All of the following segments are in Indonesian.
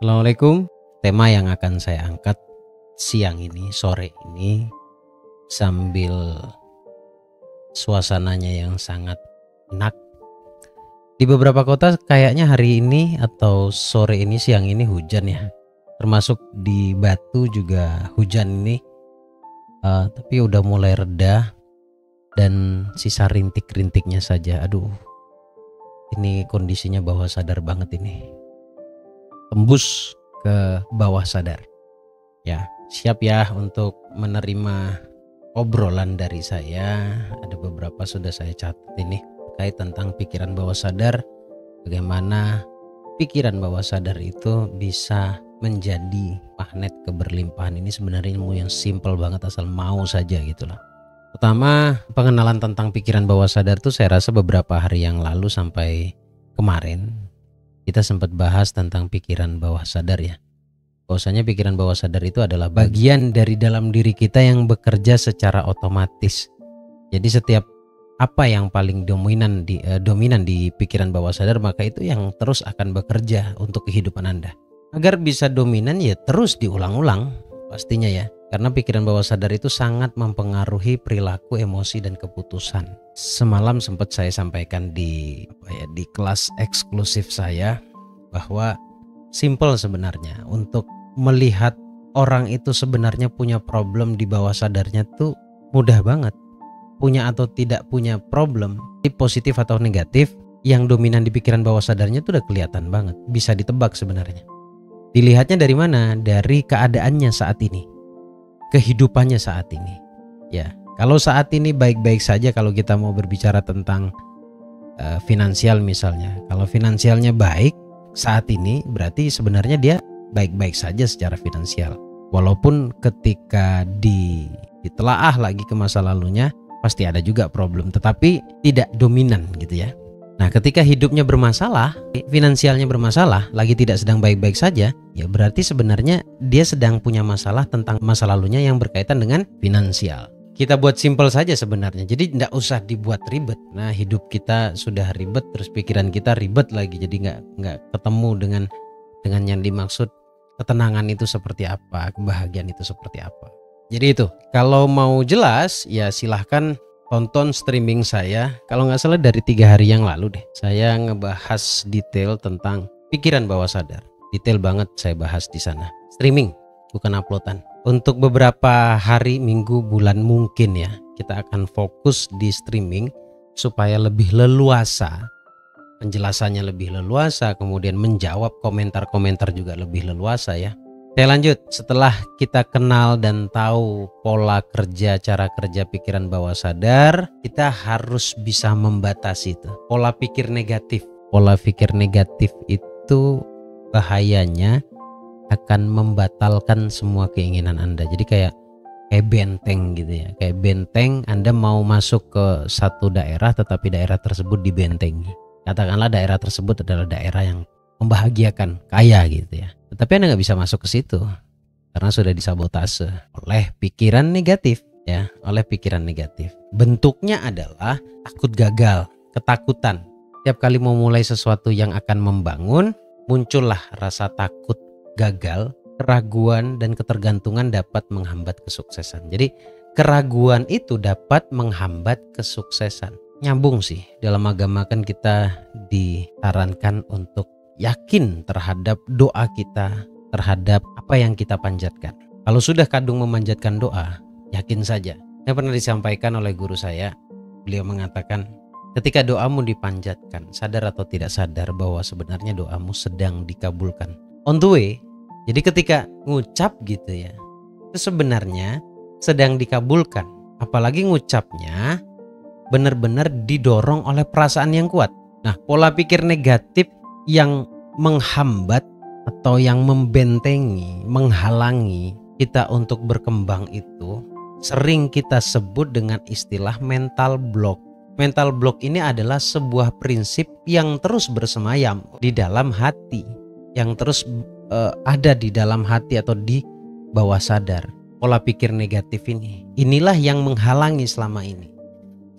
Assalamualaikum. Tema yang akan saya angkat siang ini, sore ini, sambil suasananya yang sangat enak. Di beberapa kota kayaknya hari ini atau sore ini, siang ini hujan ya. Termasuk di Batu juga hujan ini. Tapi udah mulai reda dan sisa rintik-rintiknya saja. Aduh, ini kondisinya bawah sadar banget ini. Tembus ke bawah sadar. Ya, siap ya untuk menerima obrolan dari saya. Ada beberapa sudah saya catat ini terkait tentang pikiran bawah sadar. Bagaimana pikiran bawah sadar itu bisa menjadi magnet keberlimpahan. Ini sebenarnya ilmu yang simple banget, asal mau saja gitu loh. Pertama, pengenalan tentang pikiran bawah sadar tuh saya rasa beberapa hari yang lalu sampai kemarin kita sempat bahas tentang pikiran bawah sadar ya. Bahwasanya pikiran bawah sadar itu adalah bagian dari dalam diri kita yang bekerja secara otomatis. Jadi setiap apa yang paling dominan di pikiran bawah sadar, maka itu yang terus akan bekerja untuk kehidupan Anda. Agar bisa dominan ya terus diulang-ulang pastinya ya. Karena pikiran bawah sadar itu sangat mempengaruhi perilaku, emosi, dan keputusan. Semalam sempat saya sampaikan di kelas eksklusif saya bahwa simple sebenarnya untuk melihat orang itu sebenarnya punya problem di bawah sadarnya tuh mudah banget. Punya atau tidak punya problem, positif atau negatif, yang dominan di pikiran bawah sadarnya tuh udah kelihatan banget. Bisa ditebak sebenarnya. Dilihatnya dari mana? Dari keadaannya saat ini. Kehidupannya saat ini. Ya, kalau saat ini baik-baik saja, kalau kita mau berbicara tentang finansial misalnya. Kalau finansialnya baik saat ini, berarti sebenarnya dia baik-baik saja secara finansial. Walaupun ketika ditelaah lagi ke masa lalunya, pasti ada juga problem, tetapi tidak dominan gitu ya. Nah, ketika hidupnya bermasalah, finansialnya bermasalah, lagi tidak sedang baik-baik saja, ya berarti sebenarnya dia sedang punya masalah tentang masa lalunya yang berkaitan dengan finansial. Kita buat simpel saja sebenarnya, jadi tidak usah dibuat ribet. Nah, hidup kita sudah ribet, terus pikiran kita ribet lagi, jadi nggak ketemu dengan yang dimaksud ketenangan itu seperti apa, kebahagiaan itu seperti apa. Jadi itu, kalau mau jelas ya silahkan tonton streaming saya, kalau nggak salah dari 3 hari yang lalu deh. Saya ngebahas detail tentang pikiran bawah sadar. Detail banget saya bahas di sana. Streaming, bukan uploadan. Untuk beberapa hari, minggu, bulan mungkin ya, kita akan fokus di streaming supaya lebih leluasa. Penjelasannya lebih leluasa, kemudian menjawab komentar-komentar juga lebih leluasa ya. Saya lanjut, setelah kita kenal dan tahu pola kerja, cara kerja pikiran bawah sadar, kita harus bisa membatasi itu. Pola pikir negatif. Pola pikir negatif itu bahayanya akan membatalkan semua keinginan Anda. Jadi kayak benteng gitu ya. Kayak benteng, Anda mau masuk ke satu daerah tetapi daerah tersebut dibentengi. Katakanlah daerah tersebut adalah daerah yang membahagiakan, kaya gitu ya. Tetapi Anda nggak bisa masuk ke situ karena sudah disabotase oleh pikiran negatif ya, oleh pikiran negatif. Bentuknya adalah takut gagal, ketakutan. Setiap kali mau mulai sesuatu yang akan membangun, muncullah rasa takut gagal, keraguan dan ketergantungan dapat menghambat kesuksesan. Jadi keraguan itu dapat menghambat kesuksesan. Nyambung sih, dalam agama kan kita disarankan untuk yakin terhadap doa kita, terhadap apa yang kita panjatkan. Kalau sudah kadung memanjatkan doa, yakin saja. Yang pernah disampaikan oleh guru saya, beliau mengatakan, ketika doamu dipanjatkan, sadar atau tidak sadar bahwa sebenarnya doamu sedang dikabulkan. On the way, jadi ketika ngucap gitu ya, itu sebenarnya sedang dikabulkan. Apalagi ngucapnya benar-benar didorong oleh perasaan yang kuat. Nah, pola pikir negatif yang menghambat atau yang membentengi, menghalangi kita untuk berkembang itu sering kita sebut dengan istilah mental block. Mental block ini adalah sebuah prinsip yang terus bersemayam di dalam hati, yang terus ada di dalam hati atau di bawah sadar. Pola pikir negatif inilah yang menghalangi selama ini.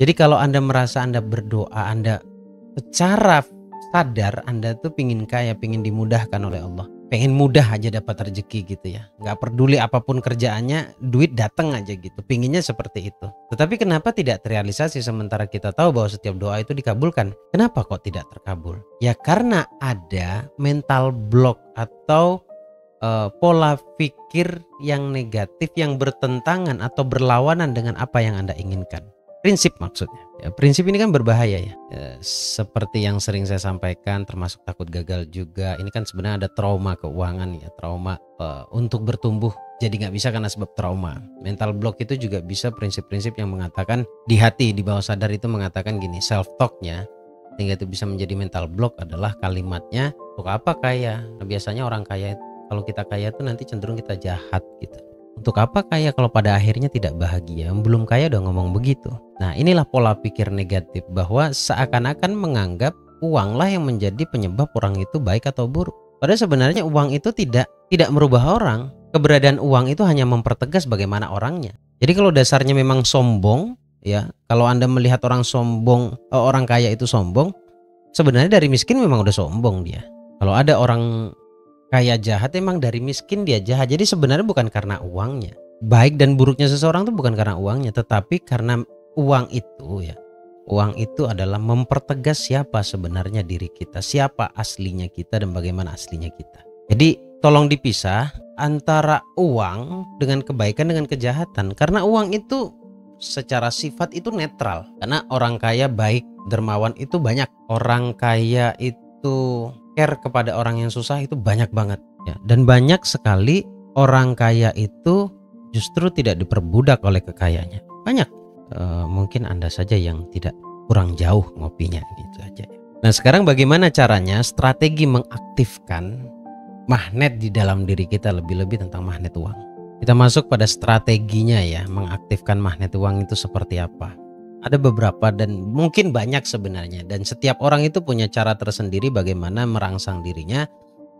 Jadi kalau Anda merasa Anda berdoa, Anda secara sadar Anda tuh pingin kaya, pingin dimudahkan oleh Allah, pengen mudah aja dapat rezeki gitu ya, nggak peduli apapun kerjaannya, duit datang aja gitu, pinginnya seperti itu. Tetapi kenapa tidak terrealisasi sementara kita tahu bahwa setiap doa itu dikabulkan? Kenapa kok tidak terkabul? Ya karena ada mental block atau pola pikir yang negatif yang bertentangan atau berlawanan dengan apa yang Anda inginkan. Prinsip maksudnya. Ya, prinsip ini kan berbahaya ya. Seperti yang sering saya sampaikan, termasuk takut gagal juga. Ini kan sebenarnya ada trauma keuangan ya, trauma untuk bertumbuh jadi nggak bisa karena sebab trauma. Mental block itu juga bisa prinsip-prinsip yang mengatakan di hati, di bawah sadar itu mengatakan gini, self talknya sehingga itu bisa menjadi mental block adalah kalimatnya, untuk apa kaya? Nah, biasanya orang kaya kalau kita kaya itu nanti cenderung kita jahat gitu. Untuk apa kaya kalau pada akhirnya tidak bahagia? Belum kaya udah ngomong begitu. Nah inilah pola pikir negatif bahwa seakan-akan menganggap uanglah yang menjadi penyebab orang itu baik atau buruk. Padahal sebenarnya uang itu tidak merubah orang. Keberadaan uang itu hanya mempertegas bagaimana orangnya. Jadi kalau dasarnya memang sombong ya, kalau Anda melihat orang sombong, orang kaya itu sombong, sebenarnya dari miskin memang udah sombong dia. Kalau ada orang kaya jahat emang dari miskin dia jahat. Jadi sebenarnya bukan karena uangnya. Baik dan buruknya seseorang itu bukan karena uangnya, tetapi karena uang itu ya. Uang itu adalah mempertegas siapa sebenarnya diri kita, siapa aslinya kita dan bagaimana aslinya kita. Jadi tolong dipisah antara uang dengan kebaikan dengan kejahatan. Karena uang itu secara sifat itu netral. Karena orang kaya baik, dermawan itu banyak. Orang kaya itu care kepada orang yang susah itu banyak banget ya. Dan banyak sekali orang kaya itu justru tidak diperbudak oleh kekayaannya. Banyak. Mungkin Anda saja yang tidak kurang jauh ngopinya gitu aja. Nah sekarang bagaimana caranya strategi mengaktifkan magnet di dalam diri kita, lebih-lebih tentang magnet uang. Kita masuk pada strateginya ya, mengaktifkan magnet uang itu seperti apa. Ada beberapa dan mungkin banyak sebenarnya, dan setiap orang itu punya cara tersendiri bagaimana merangsang dirinya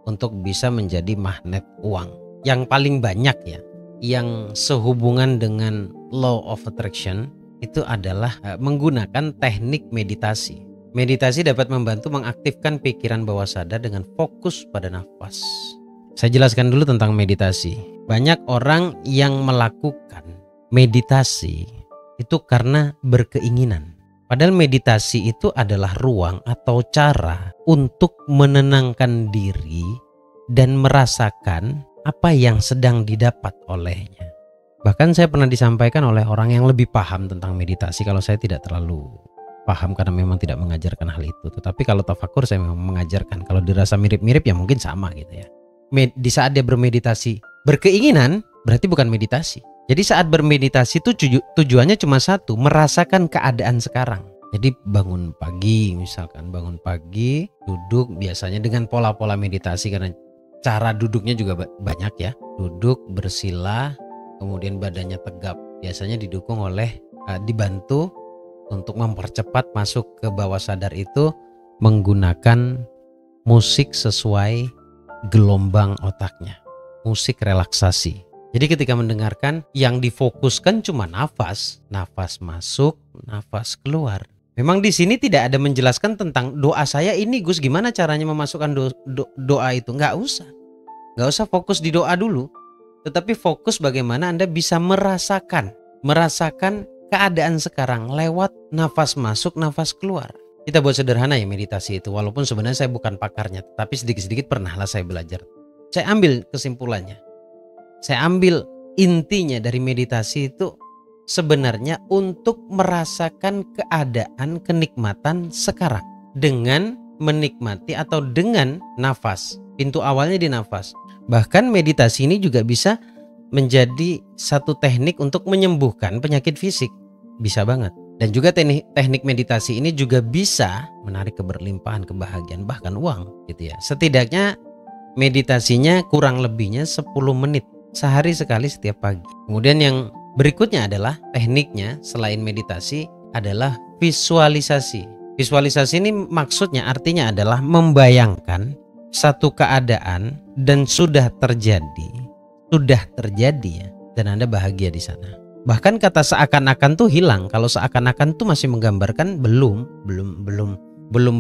untuk bisa menjadi magnet uang. Yang paling banyak ya, yang sehubungan dengan law of attraction itu adalah menggunakan teknik meditasi. Meditasi dapat membantu mengaktifkan pikiran bawah sadar dengan fokus pada nafas. Saya jelaskan dulu tentang meditasi. Banyak orang yang melakukan meditasi itu karena berkeinginan. Padahal meditasi itu adalah ruang atau cara untuk menenangkan diri dan merasakan apa yang sedang didapat olehnya. Bahkan saya pernah disampaikan oleh orang yang lebih paham tentang meditasi, kalau saya tidak terlalu paham karena memang tidak mengajarkan hal itu. Tetapi kalau tafakur saya memang mengajarkan. Kalau dirasa mirip-mirip ya mungkin sama gitu ya. Di saat dia bermeditasi berkeinginan berarti bukan meditasi. Jadi saat bermeditasi itu tujuannya cuma satu, merasakan keadaan sekarang. Jadi bangun pagi misalkan, bangun pagi duduk biasanya dengan pola-pola meditasi karena cara duduknya juga banyak ya. Duduk bersila, kemudian badannya tegap. Biasanya didukung oleh dibantu untuk mempercepat masuk ke bawah sadar itu menggunakan musik sesuai gelombang otaknya. Musik relaksasi. Jadi ketika mendengarkan yang difokuskan cuma nafas, nafas masuk, nafas keluar. Memang di sini tidak ada menjelaskan tentang doa saya ini Gus, gimana caranya memasukkan doa itu. Nggak usah fokus di doa dulu. Tetapi fokus bagaimana Anda bisa merasakan keadaan sekarang lewat nafas masuk, nafas keluar. Kita buat sederhana ya meditasi itu. Walaupun sebenarnya saya bukan pakarnya, tapi sedikit-sedikit pernahlah saya belajar. Saya ambil kesimpulannya. Saya ambil intinya dari meditasi itu sebenarnya untuk merasakan keadaan kenikmatan sekarang. Dengan menikmati atau dengan nafas. Pintu awalnya di nafas. Bahkan meditasi ini juga bisa menjadi satu teknik untuk menyembuhkan penyakit fisik. Bisa banget. Dan juga teknik meditasi ini juga bisa menarik keberlimpahan, kebahagiaan, bahkan uang gitu ya. Setidaknya meditasinya kurang lebihnya 10 menit sehari sekali setiap pagi. Kemudian yang berikutnya adalah tekniknya selain meditasi adalah visualisasi. Visualisasi ini maksudnya artinya adalah membayangkan satu keadaan dan sudah terjadi ya, dan Anda bahagia di sana. Bahkan kata seakan-akan tuh hilang. Kalau seakan-akan tuh masih menggambarkan belum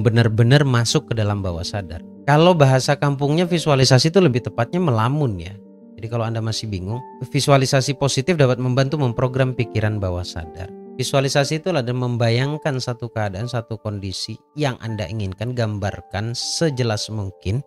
benar-benar masuk ke dalam bawah sadar. Kalau bahasa kampungnya visualisasi itu lebih tepatnya melamun ya. Jadi kalau Anda masih bingung, visualisasi positif dapat membantu memprogram pikiran bawah sadar. Visualisasi itu adalah membayangkan satu keadaan, satu kondisi yang Anda inginkan, gambarkan sejelas mungkin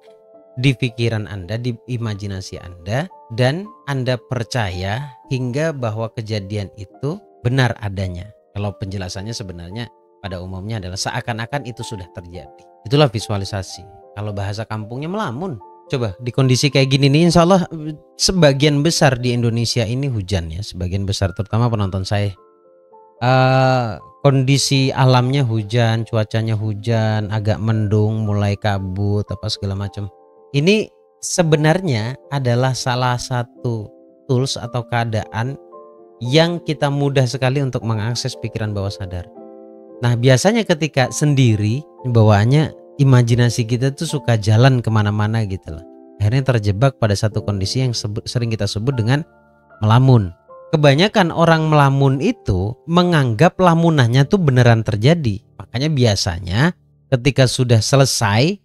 di pikiran Anda, di imajinasi Anda, dan Anda percaya hingga bahwa kejadian itu benar adanya. Kalau penjelasannya sebenarnya pada umumnya adalah seakan-akan itu sudah terjadi. Itulah visualisasi. Kalau bahasa kampungnya melamun. Coba di kondisi kayak gini nih, insya Allah sebagian besar di Indonesia ini hujan ya, sebagian besar terutama penonton saya. Kondisi alamnya hujan, cuacanya hujan, agak mendung, mulai kabut apa segala macam. Ini sebenarnya adalah salah satu tools atau keadaan yang kita mudah sekali untuk mengakses pikiran bawah sadar. Nah biasanya ketika sendiri bawaannya imajinasi kita tuh suka jalan kemana-mana gitu loh. Akhirnya terjebak pada satu kondisi yang sering kita sebut dengan melamun. Kebanyakan orang melamun itu menganggap lamunannya tuh beneran terjadi. Makanya biasanya ketika sudah selesai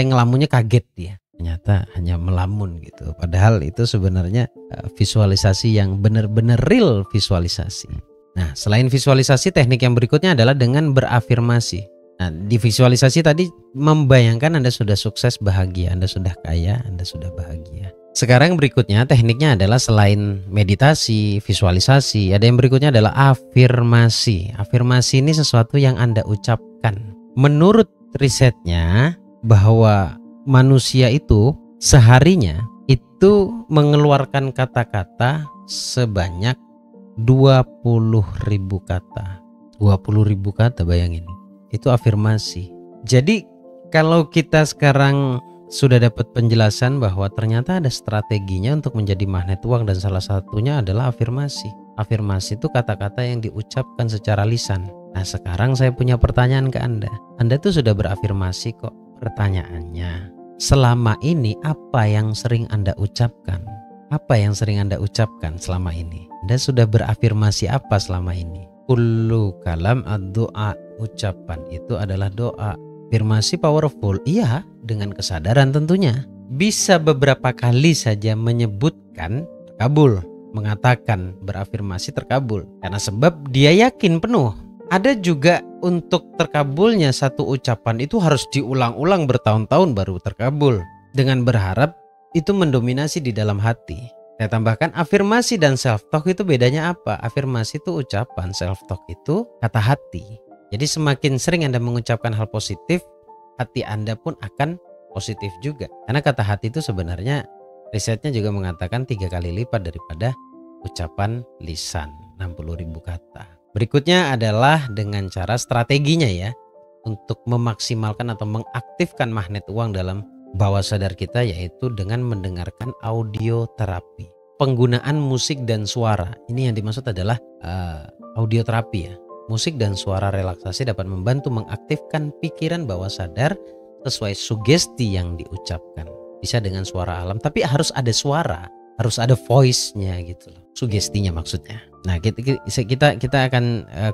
ngelamunnya kaget dia. Ternyata hanya melamun gitu. Padahal itu sebenarnya visualisasi yang benar-benar real visualisasi. Nah, selain visualisasi, teknik yang berikutnya adalah dengan berafirmasi. Nah, di visualisasi tadi membayangkan Anda sudah sukses, bahagia, Anda sudah kaya, Anda sudah bahagia. Sekarang berikutnya tekniknya adalah selain meditasi, visualisasi, ada yang berikutnya adalah afirmasi. Afirmasi ini sesuatu yang Anda ucapkan. Menurut risetnya bahwa manusia itu seharinya itu mengeluarkan kata-kata sebanyak 20.000 kata. 20.000 kata, bayangin. Itu afirmasi. Jadi kalau kita sekarang sudah dapat penjelasan bahwa ternyata ada strateginya untuk menjadi magnet uang dan salah satunya adalah afirmasi. Afirmasi itu kata-kata yang diucapkan secara lisan. Nah sekarang saya punya pertanyaan ke Anda. Anda tuh sudah berafirmasi kok. Pertanyaannya, selama ini apa yang sering Anda ucapkan? Apa yang sering Anda ucapkan selama ini? Anda sudah berafirmasi apa selama ini? Kullu kalam ad-doa, ucapan itu adalah doa. Afirmasi powerful, iya, dengan kesadaran tentunya. Bisa beberapa kali saja menyebutkan terkabul, mengatakan berafirmasi terkabul. Karena sebab dia yakin penuh. Ada juga untuk terkabulnya satu ucapan itu harus diulang-ulang bertahun-tahun baru terkabul. Dengan berharap itu mendominasi di dalam hati. Saya tambahkan afirmasi dan self-talk itu bedanya apa? Afirmasi itu ucapan, self-talk itu kata hati. Jadi semakin sering Anda mengucapkan hal positif, hati Anda pun akan positif juga. Karena kata hati itu sebenarnya risetnya juga mengatakan 3 kali lipat daripada ucapan lisan, 60.000 kata. Berikutnya adalah dengan cara strateginya ya, untuk memaksimalkan atau mengaktifkan magnet uang dalam bawah sadar kita, yaitu dengan mendengarkan audio terapi. Penggunaan musik dan suara, ini yang dimaksud adalah audio terapi ya. Musik dan suara relaksasi dapat membantu mengaktifkan pikiran bawah sadar sesuai sugesti yang diucapkan. Bisa dengan suara alam, tapi harus ada suara, harus ada voice-nya gitu loh. Sugestinya maksudnya. Nah, kita akan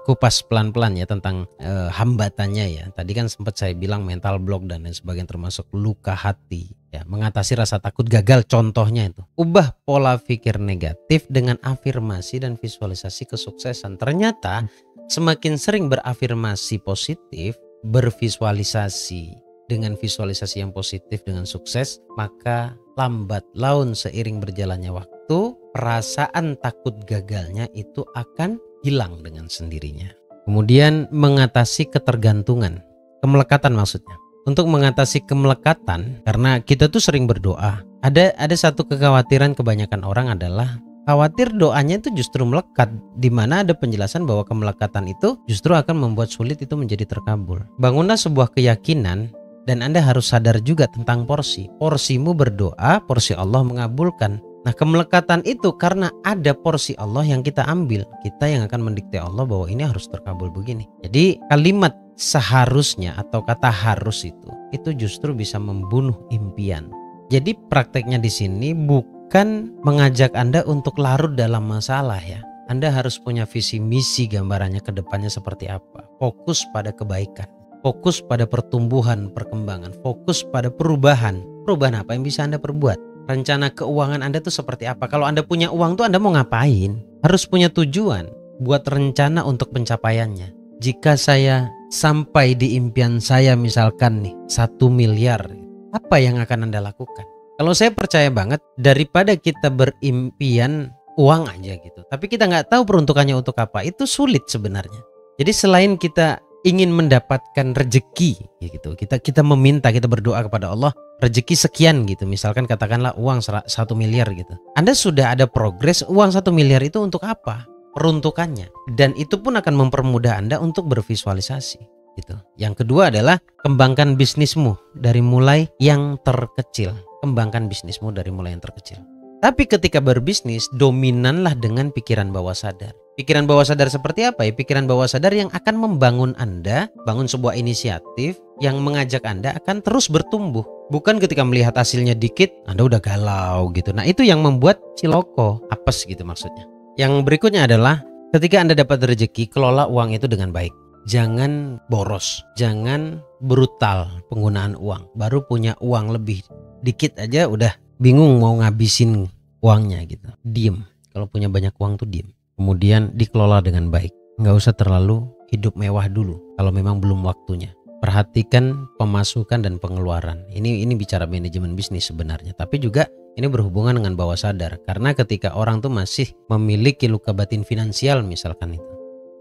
kupas pelan-pelan ya tentang hambatannya ya. Tadi kan sempat saya bilang mental block dan lain sebagainya, termasuk luka hati ya, mengatasi rasa takut gagal. Contohnya itu, ubah pola pikir negatif dengan afirmasi dan visualisasi kesuksesan. Ternyata semakin sering berafirmasi positif, bervisualisasi dengan visualisasi yang positif dengan sukses, maka lambat laun seiring berjalannya waktu, perasaan takut gagalnya itu akan hilang dengan sendirinya. Kemudian mengatasi ketergantungan, kemelekatan maksudnya. Untuk mengatasi kemelekatan, karena kita tuh sering berdoa, ada satu kekhawatiran kebanyakan orang adalah khawatir doanya itu justru melekat, di mana ada penjelasan bahwa kemelekatan itu justru akan membuat sulit itu menjadi terkabul. Bangunlah sebuah keyakinan dan Anda harus sadar juga tentang porsi. Porsimu berdoa, porsi Allah mengabulkan. Nah, kemelekatan itu karena ada porsi Allah yang kita ambil. Kita yang akan mendikte Allah bahwa ini harus terkabul begini. Jadi kalimat seharusnya atau kata harus itu justru bisa membunuh impian. Jadi prakteknya di sini bukan mengajak Anda untuk larut dalam masalah ya. Anda harus punya visi misi gambarannya ke depannya seperti apa. Fokus pada kebaikan. fokus pada pertumbuhan, perkembangan, fokus pada perubahan. Perubahan apa yang bisa Anda perbuat? Rencana keuangan Anda tuh seperti apa? Kalau Anda punya uang tuh Anda mau ngapain? Harus punya tujuan, buat rencana untuk pencapaiannya. Jika saya sampai di impian saya misalkan nih 1 miliar, apa yang akan Anda lakukan? Kalau saya percaya banget, daripada kita berimpian uang aja gitu, tapi kita nggak tahu peruntukannya untuk apa, itu sulit sebenarnya. Jadi selain kita ingin mendapatkan rezeki gitu, kita meminta, kita berdoa kepada Allah rezeki sekian gitu, misalkan katakanlah uang 1 miliar gitu. Anda sudah ada progres, uang 1 miliar itu untuk apa? Peruntukannya. Dan itu pun akan mempermudah Anda untuk bervisualisasi gitu. Yang kedua adalah kembangkan bisnismu dari mulai yang terkecil. Kembangkan bisnismu dari mulai yang terkecil. Tapi ketika berbisnis, dominanlah dengan pikiran bawah sadar. Pikiran bawah sadar seperti apa ya? Pikiran bawah sadar yang akan membangun Anda, bangun sebuah inisiatif yang mengajak Anda akan terus bertumbuh. Bukan ketika melihat hasilnya dikit, Anda udah galau gitu. Nah itu yang membuat ciloko, apes gitu maksudnya. Yang berikutnya adalah ketika Anda dapat rezeki, kelola uang itu dengan baik. Jangan boros, jangan brutal penggunaan uang. Baru punya uang lebih dikit aja udah bingung mau ngabisin uangnya gitu. Diem. Kalau punya banyak uang tuh diem. Kemudian dikelola dengan baik. Nggak usah terlalu hidup mewah dulu kalau memang belum waktunya. Perhatikan pemasukan dan pengeluaran. Ini bicara manajemen bisnis sebenarnya. Tapi juga ini berhubungan dengan bawah sadar. Karena ketika orang tuh masih memiliki luka batin finansial misalkan itu,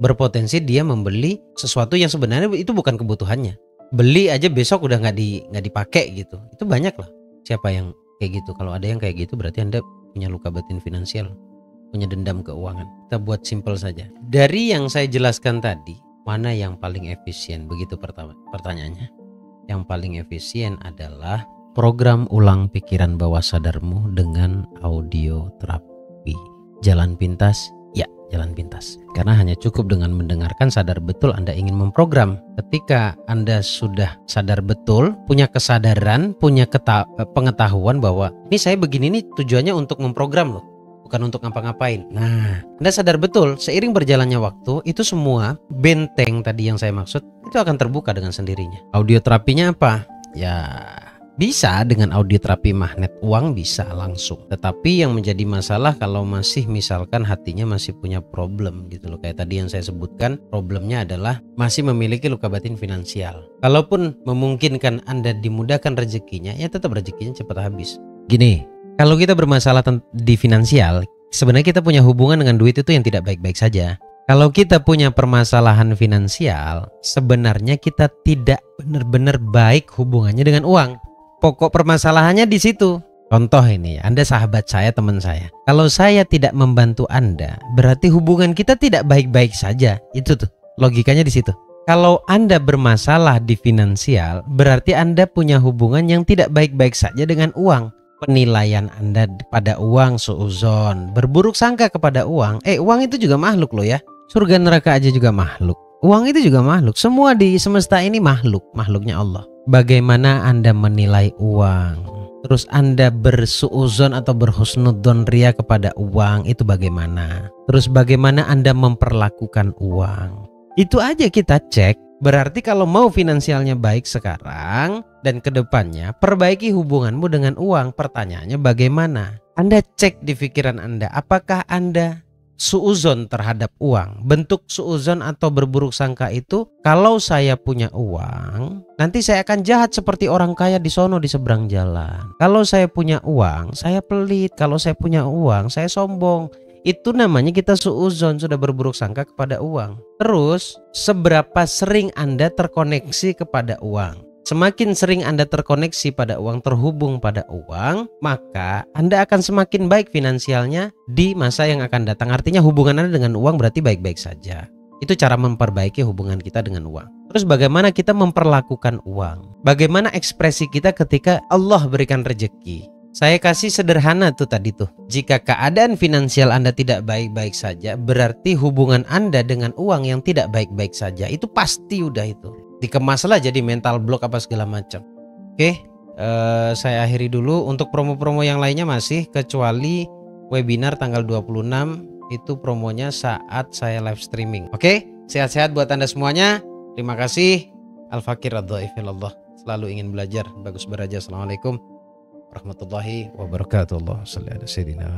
berpotensi dia membeli sesuatu yang sebenarnya itu bukan kebutuhannya. Beli aja besok udah nggak dipakai gitu. Itu banyak lah. Siapa yang kayak gitu? Kalau ada yang kayak gitu berarti Anda punya luka batin finansial, punya dendam keuangan. Kita buat simpel saja. Dari yang saya jelaskan tadi, mana yang paling efisien? Begitu pertanyaannya. Yang paling efisien adalah program ulang pikiran bawah sadarmu dengan audio terapi. Jalan pintas, ya jalan pintas. Karena hanya cukup dengan mendengarkan sadar betul Anda ingin memprogram. Ketika Anda sudah sadar betul, punya kesadaran, punya pengetahuan bahwa ini saya begini nih tujuannya untuk memprogram loh, bukan untuk ngapa-ngapain. Nah, Anda sadar betul seiring berjalannya waktu itu semua benteng tadi yang saya maksud itu akan terbuka dengan sendirinya. Audio terapinya apa? Ya bisa dengan audio terapi magnet uang bisa langsung. Tetapi yang menjadi masalah kalau masih misalkan hatinya masih punya problem gitu loh. Kayak tadi yang saya sebutkan, problemnya adalah masih memiliki luka batin finansial. Kalaupun memungkinkan Anda dimudahkan rezekinya, ya tetap rezekinya cepat habis. Gini, kalau kita bermasalah di finansial, sebenarnya kita punya hubungan dengan duit itu yang tidak baik-baik saja. Kalau kita punya permasalahan finansial, sebenarnya kita tidak benar-benar baik hubungannya dengan uang. Pokok permasalahannya di situ. Contoh ini, Anda sahabat saya, teman saya. Kalau saya tidak membantu Anda, berarti hubungan kita tidak baik-baik saja. Itu tuh logikanya di situ. Kalau Anda bermasalah di finansial, berarti Anda punya hubungan yang tidak baik-baik saja dengan uang. Penilaian Anda pada uang suuzon, berburuk sangka kepada uang. Uang itu juga makhluk loh ya. Surga neraka aja juga makhluk. Uang itu juga makhluk. Semua di semesta ini makhluknya Allah. Bagaimana Anda menilai uang? Terus Anda bersuuzon atau berhusnudzon ria kepada uang itu bagaimana? Terus bagaimana Anda memperlakukan uang? Itu aja kita cek. Berarti kalau mau finansialnya baik sekarang dan kedepannya, perbaiki hubunganmu dengan uang. Pertanyaannya bagaimana? Anda cek di pikiran Anda, apakah Anda suuzon terhadap uang? Bentuk suuzon atau berburuk sangka itu, kalau saya punya uang, nanti saya akan jahat seperti orang kaya di sono di seberang jalan. Kalau saya punya uang, saya pelit. Kalau saya punya uang, saya sombong. Itu namanya kita suuzon, sudah berburuk sangka kepada uang. Terus, seberapa sering Anda terkoneksi kepada uang? Semakin sering Anda terkoneksi pada uang, terhubung pada uang, maka Anda akan semakin baik finansialnya di masa yang akan datang. Artinya hubungan Anda dengan uang berarti baik-baik saja. Itu cara memperbaiki hubungan kita dengan uang. Terus bagaimana kita memperlakukan uang? Bagaimana ekspresi kita ketika Allah berikan rezeki? Saya kasih sederhana tuh tadi tuh. Jika keadaan finansial Anda tidak baik-baik saja, berarti hubungan Anda dengan uang yang tidak baik-baik saja. Itu pasti udah itu. Dikemaslah jadi mental block apa segala macam. Oke, saya akhiri dulu. Untuk promo-promo yang lainnya masih, kecuali webinar tanggal 26 itu promonya saat saya live streaming. Oke, sehat-sehat buat Anda semuanya. Terima kasih. Al-Fakir Ad-Dhaif ilallah. Selalu ingin belajar, bagus beraja. Assalamualaikum warahmatullahi wabarakatuh. Allahumma shalli ala sayyidina